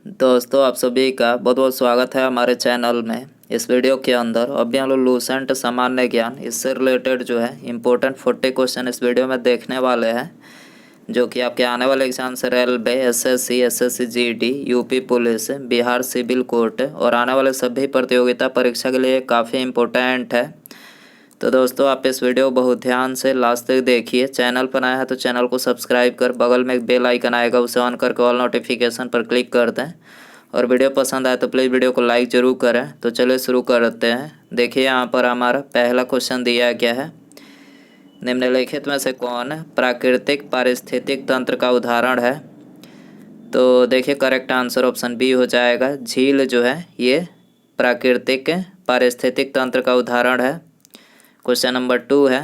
दोस्तों, आप सभी का बहुत बहुत स्वागत है हमारे चैनल में। इस वीडियो के अंदर अभी हम लोग लूसेंट सामान्य ज्ञान इससे रिलेटेड जो है इम्पोर्टेंट 40 क्वेश्चन इस वीडियो में देखने वाले हैं, जो कि आपके आने वाले एग्जाम से railway, SSC GD, UP police, Bihar civil court और आने वाले सभी प्रतियोगिता परीक्षा के लिए काफ़ी इम्पोर्टेंट है। तो दोस्तों, आप इस वीडियो को बहुत ध्यान से लास्ट तक देखिए। चैनल पर आया है तो चैनल को सब्सक्राइब कर बगल में एक बेल आइकन आएगा, उसे ऑन करके ऑल नोटिफिकेशन पर क्लिक कर दें। और वीडियो पसंद आए तो प्लीज़ वीडियो को लाइक ज़रूर करें। तो चलिए शुरू करते हैं। देखिए, यहाँ पर हमारा पहला क्वेश्चन दिया गया है, निम्नलिखित में से कौन प्राकृतिक पारिस्थितिक तंत्र का उदाहरण है। तो देखिए, करेक्ट आंसर ऑप्शन बी हो जाएगा। झील जो है ये प्राकृतिक पारिस्थितिक तंत्र का उदाहरण है। क्वेश्चन नंबर 2 है,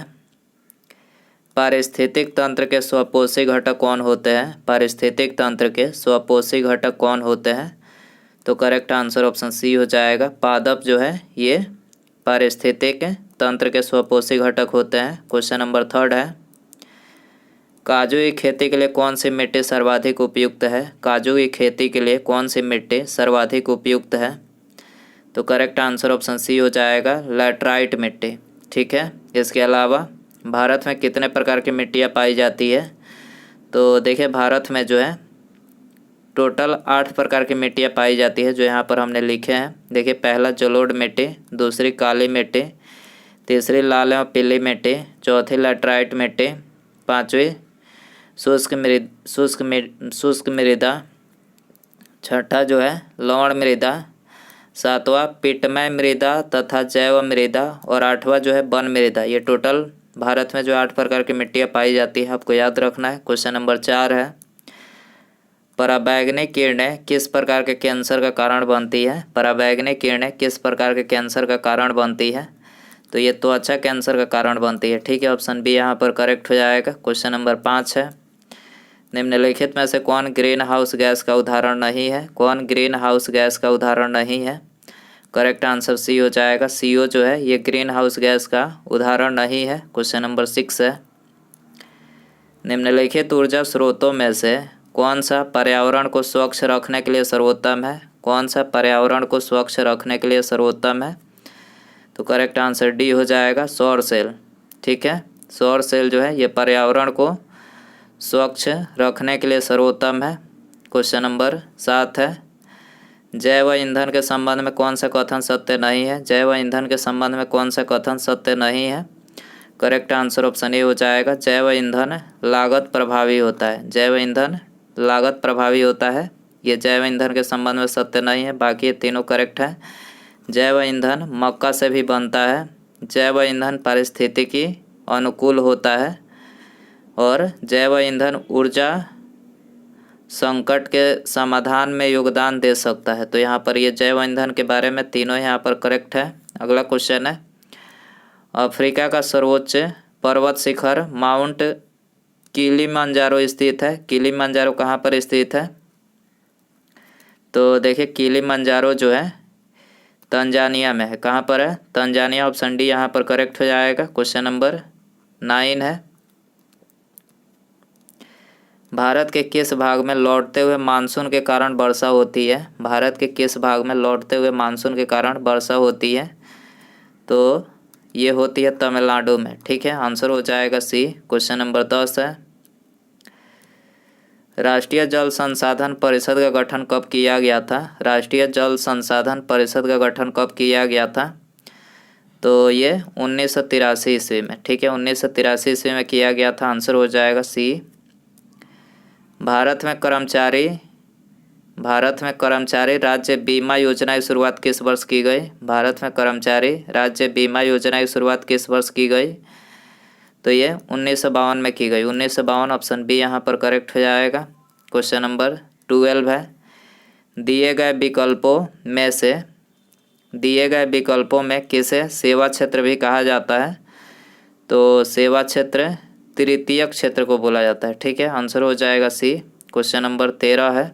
पारिस्थितिक तंत्र के स्वपोषी घटक कौन होते हैं। पारिस्थितिक तंत्र के स्वपोषी घटक कौन होते हैं। तो करेक्ट आंसर ऑप्शन सी हो जाएगा। पादप जो है ये पारिस्थितिक तंत्र के स्वपोषी घटक होते हैं। क्वेश्चन नंबर 3 है, काजू की खेती के लिए कौन सी मिट्टी सर्वाधिक उपयुक्त है। काजू की खेती के लिए कौन सी मिट्टी सर्वाधिक उपयुक्त है। तो करेक्ट आंसर ऑप्शन सी हो जाएगा, लैटराइट मिट्टी। ठीक है। इसके अलावा भारत में कितने प्रकार की मिट्टियाँ पाई जाती है। तो देखिए, भारत में जो है टोटल 8 प्रकार की मिट्टियाँ पाई जाती है, जो यहाँ पर हमने लिखे हैं। देखिए, पहला जलोढ़ मिट्टी, दूसरी काली मिट्टी, तीसरी लाल एवं पीली मिट्टी, चौथी लैटराइट मिट्टी, पाँचवीं शुष्क मृदा, छठा जो है लवण मृदा, सातवां पिटमय मृदा तथा जैव मृदा और आठवां जो है वन मृदा। ये टोटल भारत में जो 8 प्रकार की मिट्टियाँ पाई जाती है, आपको याद रखना है। क्वेश्चन नंबर 4 है, पराबैंगनी किरणें किस प्रकार के कैंसर का कारण बनती है। पराबैंगनी किरणें किस प्रकार के कैंसर का कारण बनती है। तो ये त्वचा कैंसर का कारण बनती है। ठीक है, ऑप्शन बी यहाँ पर करेक्ट हो जाएगा। क्वेश्चन नंबर 5 है, निम्नलिखित में से कौन ग्रीन हाउस गैस का उदाहरण नहीं है। कौन ग्रीन हाउस गैस का उदाहरण नहीं है। करेक्ट आंसर सी हो जाएगा। CO जो है ये ग्रीन हाउस गैस का उदाहरण नहीं है। क्वेश्चन नंबर 6 है, निम्नलिखित ऊर्जा स्रोतों में से कौन सा पर्यावरण को स्वच्छ रखने के लिए सर्वोत्तम है। कौन सा पर्यावरण को स्वच्छ रखने के लिए सर्वोत्तम है। तो करेक्ट आंसर डी हो जाएगा, सौर सेल। ठीक है, सौर सेल जो है ये पर्यावरण को स्वच्छ रखने के लिए सर्वोत्तम है। क्वेश्चन नंबर 7 है, जैव ईंधन के संबंध में कौन सा कथन सत्य नहीं है। जैव ईंधन के संबंध में कौन सा कथन सत्य नहीं है। करेक्ट आंसर ऑप्शन ए हो जाएगा, जैव ईंधन लागत प्रभावी होता है। जैव ईंधन लागत प्रभावी होता है, ये जैव ईंधन के संबंध में सत्य नहीं है। बाकी ये तीनों करेक्ट है। जैव ईंधन मक्का से भी बनता है। जैव ईंधन पारिस्थितिकी अनुकूल होता है और जैव ईंधन ऊर्जा संकट के समाधान में योगदान दे सकता है। तो यहाँ पर ये जैव ईंधन के बारे में तीनों यहाँ पर करेक्ट है। अगला क्वेश्चन है, अफ्रीका का सर्वोच्च पर्वत शिखर माउंट किलिमंजारो स्थित है। किलिमंजारो कहाँ पर स्थित है। तो देखिए, किलिमंजारो जो है तंजानिया में है। कहाँ पर है, तंजानिया। ऑप्शन डी यहाँ पर करेक्ट हो जाएगा। क्वेश्चन नंबर 9 है, भारत के किस भाग में लौटते हुए मानसून के कारण वर्षा होती है। भारत के किस भाग में लौटते हुए मानसून के कारण वर्षा होती है। तो ये होती है तमिलनाडु में। ठीक है, आंसर हो जाएगा सी। क्वेश्चन नंबर 10 है, राष्ट्रीय जल संसाधन परिषद का गठन कब किया गया था। राष्ट्रीय जल संसाधन परिषद का गठन कब किया गया था। तो ये 1983 ईस्वी में। ठीक है, 1983 ईस्वी में किया गया था। आंसर हो जाएगा सी। भारत में कर्मचारी राज्य बीमा योजना की शुरुआत किस वर्ष की गई। भारत में कर्मचारी राज्य बीमा योजना की शुरुआत किस वर्ष की गई। तो ये 1952 में की गई। 1952 ऑप्शन बी यहाँ पर करेक्ट हो जाएगा। क्वेश्चन नंबर 12 है, दिए गए विकल्पों में किसे सेवा क्षेत्र भी कहा जाता है। तो सेवा क्षेत्र तृतीयक क्षेत्र को बोला जाता है। ठीक है, आंसर हो जाएगा सी। क्वेश्चन नंबर 13 है,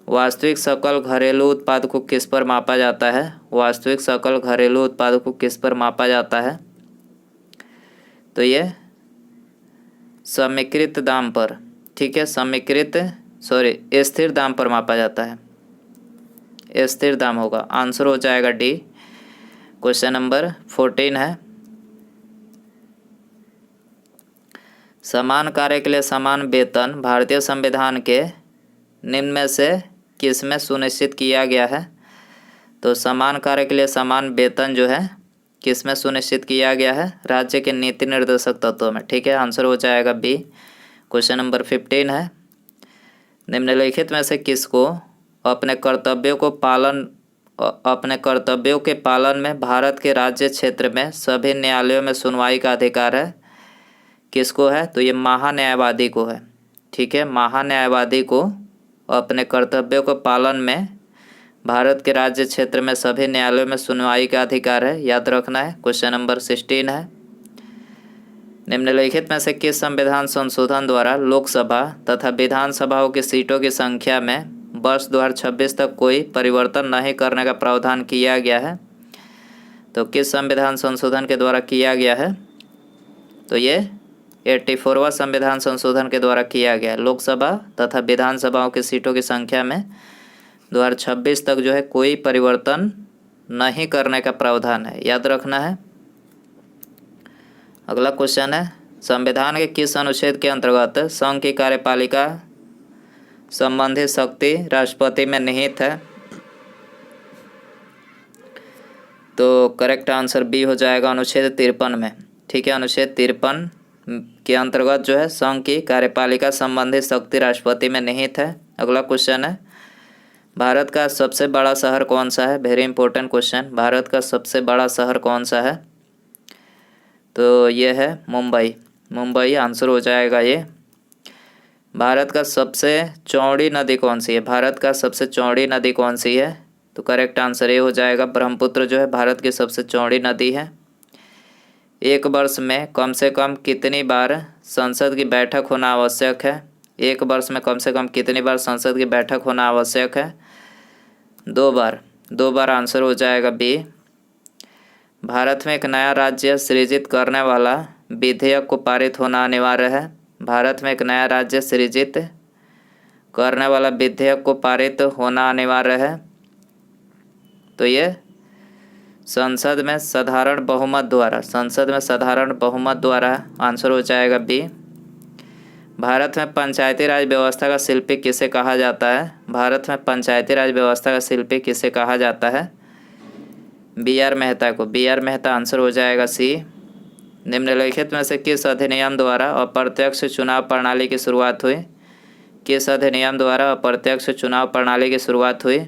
वास्तविक सकल घरेलू उत्पाद को किस पर मापा जाता है। वास्तविक सकल घरेलू उत्पाद को किस पर मापा जाता है। तो ये समीकृत दाम पर। ठीक है, समीकृत सॉरी स्थिर दाम पर मापा जाता है, स्थिर दाम होगा। आंसर हो जाएगा डी। क्वेश्चन नंबर 14 है, समान कार्य के लिए समान वेतन भारतीय संविधान के निम्न में से किस में सुनिश्चित किया गया है? तो समान कार्य के लिए समान वेतन जो है किस में सुनिश्चित किया गया है? राज्य के नीति निर्देशक तत्वों में। ठीक है, आंसर हो जाएगा बी। क्वेश्चन नंबर 15 है, निम्नलिखित में से किसको अपने कर्तव्यों के पालन में भारत के राज्य क्षेत्र में सभी न्यायालयों में सुनवाई का अधिकार है? किसको है? तो ये महान्यायवादी को है। ठीक है, महान्यायवादी को अपने कर्तव्यों के पालन में भारत के राज्य क्षेत्र में सभी न्यायालयों में सुनवाई का अधिकार है, याद रखना है। क्वेश्चन नंबर 16 है, निम्नलिखित में से किस संविधान संशोधन द्वारा लोकसभा तथा विधानसभाओं की सीटों की संख्या में वर्ष 2026 तक कोई परिवर्तन नहीं करने का प्रावधान किया गया है? तो किस संविधान संशोधन के द्वारा किया गया है? तो ये 84वां संविधान संशोधन के द्वारा किया गया। लोकसभा तथा विधानसभाओं की सीटों की संख्या में 2026 तक जो है कोई परिवर्तन नहीं करने का प्रावधान है, याद रखना है। अगला क्वेश्चन है, संविधान के किस अनुच्छेद के अंतर्गत संघ की कार्यपालिका संबंधी शक्ति राष्ट्रपति में निहित है? तो करेक्ट आंसर बी हो जाएगा, अनुच्छेद 53 में। ठीक है, अनुच्छेद 53 के अंतर्गत जो है संघ की कार्यपालिका संबंधी शक्ति राष्ट्रपति में निहित है। अगला क्वेश्चन है, भारत का सबसे बड़ा शहर कौन सा है? Very important question. भारत का सबसे बड़ा शहर कौन सा है? तो ये है मुंबई। मुंबई आंसर हो जाएगा ये। भारत का सबसे चौड़ी नदी कौन सी है? भारत का सबसे चौड़ी नदी कौन सी है? तो करेक्ट आंसर ये हो जाएगा, ब्रह्मपुत्र जो है भारत की सबसे चौड़ी नदी है। एक वर्ष में कम से कम कितनी बार संसद की बैठक होना आवश्यक है? एक वर्ष में कम से कम कितनी बार संसद की बैठक होना आवश्यक है? 2 बार। 2 बार आंसर हो जाएगा बी। भारत में एक नया राज्य सृजित करने वाला विधेयक को पारित होना अनिवार्य है। भारत में एक नया राज्य सृजित करने वाला विधेयक को पारित होना अनिवार्य है। तो ये संसद में साधारण बहुमत द्वारा आंसर हो जाएगा बी। भारत में पंचायती राज व्यवस्था का शिल्पी किसे कहा जाता है? भारत में पंचायती राज व्यवस्था का शिल्पी किसे कहा जाता है? बी.आर. मेहता को। बी.आर. मेहता आंसर हो जाएगा सी। निम्नलिखित में से किस अधिनियम द्वारा अप्रत्यक्ष चुनाव प्रणाली की शुरुआत हुई? किस अधिनियम द्वारा अप्रत्यक्ष चुनाव प्रणाली की शुरुआत हुई?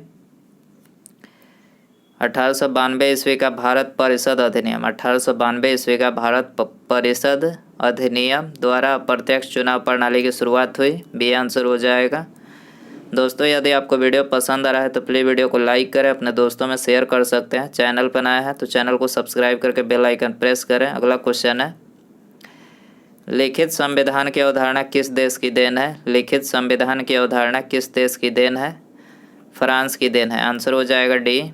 1892 ईस्वी का भारत परिषद अधिनियम। 1892 ईस्वी का भारत परिषद अधिनियम द्वारा अप्रत्यक्ष चुनाव प्रणाली की शुरुआत हुई। बी आंसर हो जाएगा। दोस्तों, यदि आपको वीडियो पसंद आ रहा है तो प्लीज़ वीडियो को लाइक करें, अपने दोस्तों में शेयर कर सकते हैं। चैनल पर नया है तो चैनल को सब्सक्राइब करके बेल आइकन प्रेस करें। अगला क्वेश्चन है, लिखित संविधान की अवधारणा किस देश की देन है? लिखित संविधान की अवधारणा किस देश की देन है? फ्रांस की देन है। आंसर हो जाएगा डी।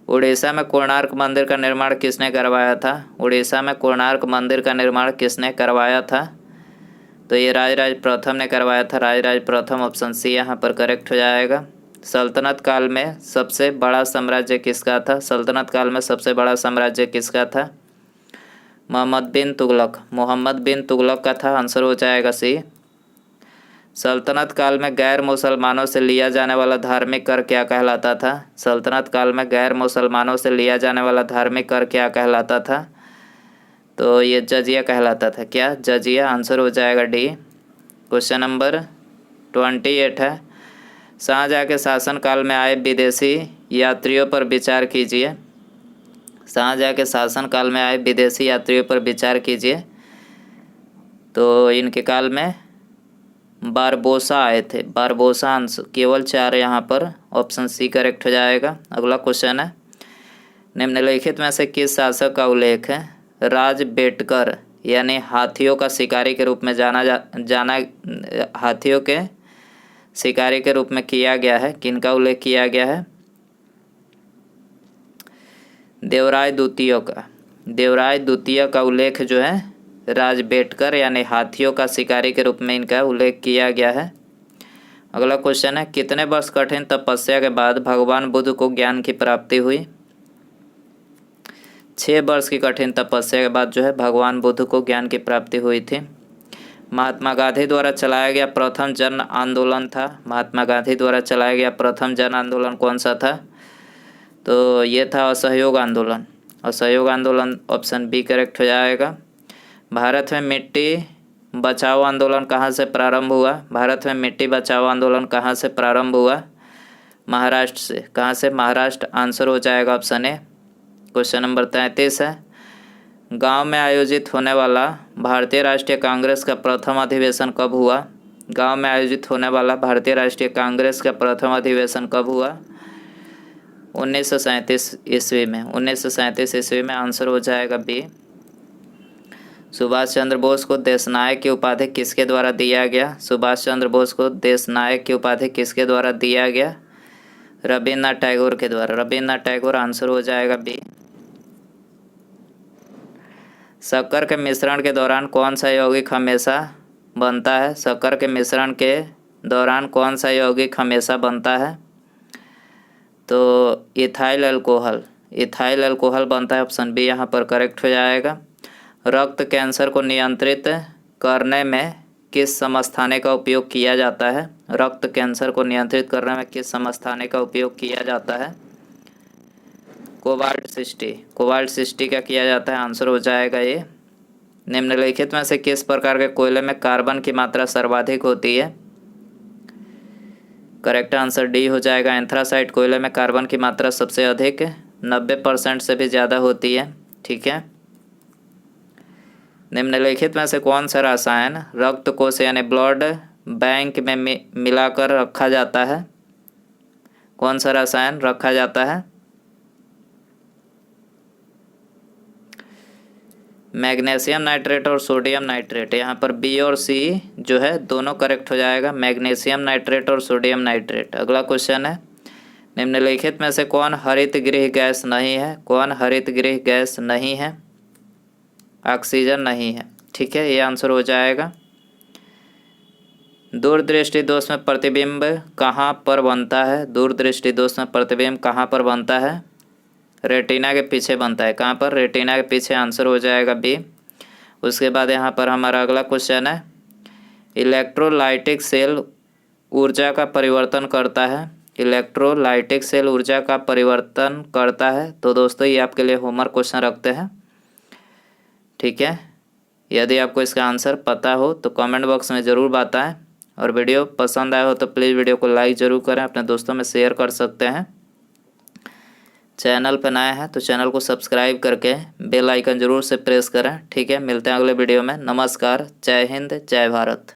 उड़ीसा में कोणार्क मंदिर का निर्माण किसने करवाया था? उड़ीसा में कोणार्क मंदिर का निर्माण किसने करवाया था? तो ये राजराज प्रथम ने करवाया था। राजराज प्रथम, ऑप्शन सी यहाँ पर करेक्ट हो जाएगा। सल्तनत काल में सबसे बड़ा साम्राज्य किसका था? सल्तनत काल में सबसे बड़ा साम्राज्य किसका था? मोहम्मद बिन तुगलक का था। आंसर हो जाएगा सी। सल्तनत काल में गैर मुसलमानों से लिया जाने वाला धार्मिक कर क्या कहलाता था? सल्तनत काल में गैर मुसलमानों से लिया जाने वाला धार्मिक कर क्या कहलाता था? तो ये जजिया कहलाता था। क्या? जजिया। आंसर हो जाएगा डी। क्वेश्चन नंबर 28 है, शाहजहाँ के शासनकाल में आए विदेशी यात्रियों पर विचार कीजिए। शाहजहाँ के शासनकाल में आए विदेशी यात्रियों पर विचार कीजिए। तो इनके काल में बारबोसा आए थे। बारबोसा आंसर केवल 4 यहाँ पर, ऑप्शन सी करेक्ट हो जाएगा। अगला क्वेश्चन है, निम्नलिखित में से किस शासक का उल्लेख है राज बेटकर यानी हाथियों का शिकारी के रूप में हाथियों के शिकारी के रूप में किया गया है? किनका उल्लेख किया गया है? देवराय द्वितीय का उल्लेख जो है राज बेटकर यानी हाथियों का शिकारी के रूप में इनका उल्लेख किया गया है। अगला क्वेश्चन है, कितने वर्ष कठिन तपस्या के बाद भगवान बुद्ध को ज्ञान की प्राप्ति हुई? 6 वर्ष की कठिन तपस्या के बाद जो है भगवान बुद्ध को ज्ञान की प्राप्ति हुई थी। महात्मा गांधी द्वारा चलाया गया प्रथम जन आंदोलन था। महात्मा गांधी द्वारा चलाया गया प्रथम जन आंदोलन कौन सा था? तो ये था असहयोग आंदोलन। असहयोग आंदोलन ऑप्शन बी करेक्ट हो जाएगा। भारत में मिट्टी बचाओ आंदोलन कहाँ से प्रारंभ हुआ? भारत में मिट्टी बचाओ आंदोलन कहाँ से प्रारंभ हुआ? महाराष्ट्र से। कहाँ से? महाराष्ट्र। आंसर हो जाएगा ऑप्शन ए। क्वेश्चन नंबर 33 है, गांव में आयोजित होने वाला भारतीय राष्ट्रीय कांग्रेस का प्रथम अधिवेशन कब हुआ? गांव में आयोजित होने वाला भारतीय राष्ट्रीय कांग्रेस का प्रथम अधिवेशन कब हुआ? 1937 ईस्वी में। 1937 ईस्वी में। आंसर हो जाएगा बी। सुभाष चंद्र बोस को देशनायक की उपाधि किसके द्वारा दिया गया? सुभाष चंद्र बोस को देशनायक की उपाधि किसके द्वारा दिया गया? रविन्द्रनाथ टैगोर के द्वारा। रविन्द्रनाथ टैगोर। आंसर हो जाएगा बी। शक्कर के मिश्रण के दौरान कौन सा यौगिक हमेशा बनता है? शक्कर के मिश्रण के दौरान कौन सा यौगिक हमेशा बनता है? तो इथाइल अल्कोहल। इथाइल अल्कोहल बनता है। ऑप्शन बी यहाँ पर करेक्ट हो जाएगा। रक्त कैंसर को नियंत्रित करने में किस समस्थाने का उपयोग किया जाता है? रक्त कैंसर को नियंत्रित करने में किस समस्थाने का उपयोग किया जाता है? कोबाल्ट 60। कोबाल्ट 60 का किया जाता है। आंसर हो जाएगा ये। निम्नलिखित में से किस प्रकार के कोयले में कार्बन की मात्रा सर्वाधिक होती है? करेक्ट आंसर डी हो जाएगा। एंथ्रासाइट कोयले में कार्बन की मात्रा सबसे अधिक 90% से भी ज़्यादा होती है। ठीक है। निम्नलिखित में से कौन सा रसायन रक्त कोश यानी ब्लड बैंक में मिलाकर रखा जाता है? कौन सा रसायन रखा जाता है? मैग्नीशियम नाइट्रेट और सोडियम नाइट्रेट। यहाँ पर बी और सी जो है दोनों करेक्ट हो जाएगा। मैग्नीशियम नाइट्रेट और सोडियम नाइट्रेट। अगला क्वेश्चन है, निम्नलिखित में से कौन हरित गृह गैस नहीं है? कौन हरित गृह गैस नहीं है? ऑक्सीजन नहीं है। ठीक है, ये आंसर हो जाएगा। दूरदृष्टि दोष में प्रतिबिंब कहाँ पर बनता है? दूरदृष्टि दोष में प्रतिबिंब कहाँ पर बनता है? रेटिना के पीछे बनता है। कहाँ पर? रेटिना के पीछे। आंसर हो जाएगा बी। उसके बाद यहाँ पर हमारा अगला क्वेश्चन है, इलेक्ट्रोलाइटिक सेल ऊर्जा का परिवर्तन करता है। इलेक्ट्रोलाइटिक सेल ऊर्जा का परिवर्तन करता है। तो दोस्तों ये आपके लिए होमवर्क क्वेश्चन रखते हैं। ठीक है, यदि आपको इसका आंसर पता हो तो कमेंट बॉक्स में ज़रूर बताएं, और वीडियो पसंद आया हो तो प्लीज़ वीडियो को लाइक ज़रूर करें, अपने दोस्तों में शेयर कर सकते हैं। चैनल पर नए हैं तो चैनल को सब्सक्राइब करके बेल आइकन ज़रूर से प्रेस करें। ठीक है, मिलते हैं अगले वीडियो में। नमस्कार, जय हिंद, जय भारत।